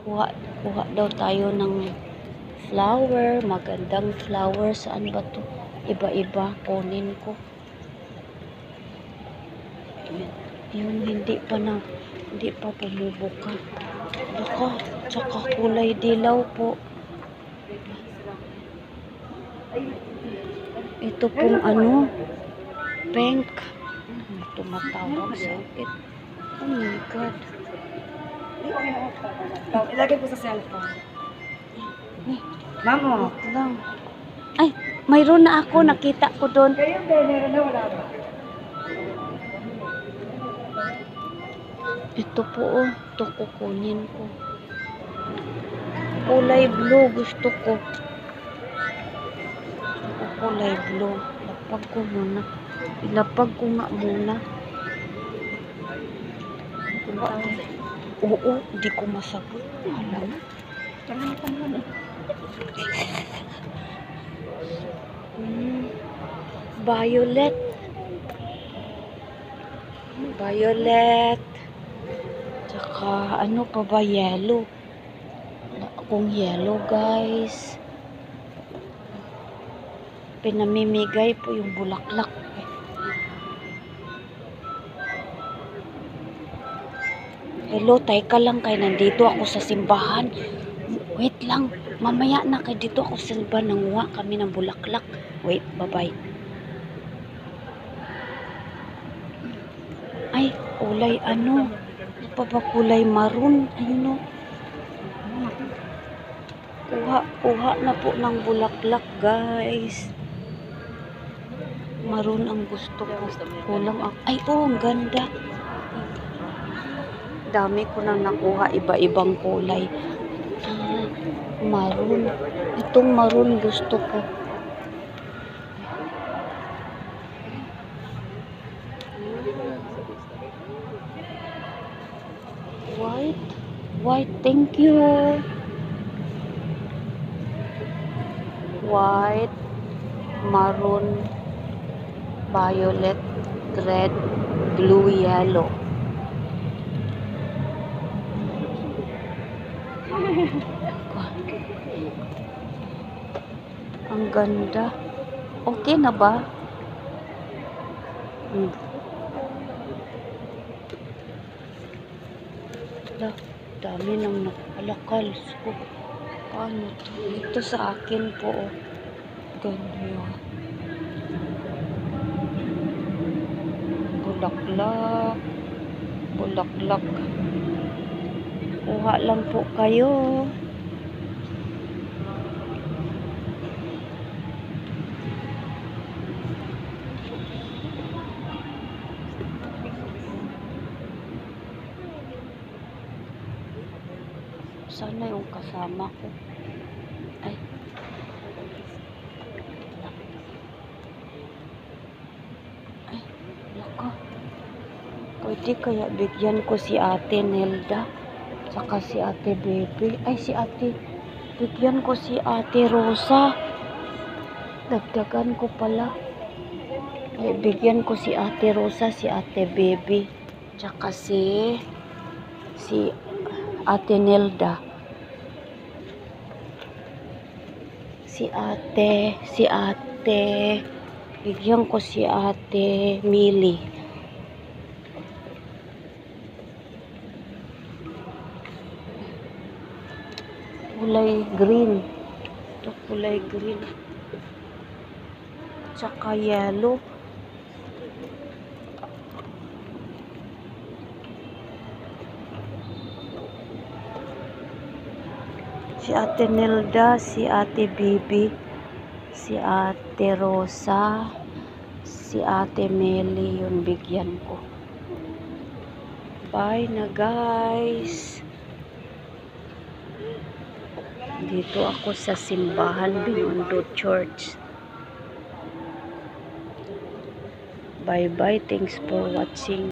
Kuha, kuha daw tayo ng flower. Magandang flower. Saan ba to? Iba-iba. Kunin ko. Yun, hindi pa bumubuka. Baka, tsaka kulay dilaw po. Ito pong ano, pink. Tumatawag sa akin. Oh my God. Ilagay po sa cellphone. Mamo. Lang. Ay, mayroon na ako. Nakita ko doon. Kayo, meron na wala ba? Ito po, oh. Ito kukunin ko. Kulay blue gusto ko. Kulay blue. Lapag ko muna. Ilapag ko nga muna. Oo, hindi ko masagot. Alam. Violet. Violet. Tsaka ano pa ba? Yellow. Wala akong yellow, guys. Pinamimigay po yung bulaklak. Hello, teka lang kay nandito ako sa simbahan. Wait lang, mamaya na kay dito ako sa simbahan. Nanguha kami ng bulaklak. Wait, bye-bye. Ay, kulay ano? Ano pa ba kulay maroon? Ayun o. Kuha na po ng bulaklak, guys. Maroon ang gusto ko. Kulang ako. Ay, oh, ang ganda. Dami ko nang nakuha, iba-ibang kulay. Maroon. Itong maroon gusto ko. White. White, thank you. White, maroon, violet, red, blue, yellow. Ang ganda. Okay na ba? Dami nang nakalakal. So, ano to? Ito sa akin po. Oh. Ganda yun. Bulaklak. Bulaklak. Kuha lang po kayo. Sana yung kasama ko. Ay. Ay, lako. Pwede kaya bigyan ko si Ate Nelda. Saka si Ate Bebe. Ay, si Ate. Bigyan ko si Ate Rosa. Dagdagan ko pala. Ay, bigyan ko si Ate Rosa, si Ate Bebe. Tsaka si Ate Nelda. Si Ate. Bigyan ko si Ate Mili. Kulay green. Ito kulay green. Tsaka yellow. Si Ate Nelda, si Ate Bibi, si Ate Rosa, si Ate Meli, yung bigyan ko. Bye na, guys. Dito ako sa simbahan, Binondo Church. Bye-bye. Thanks for watching.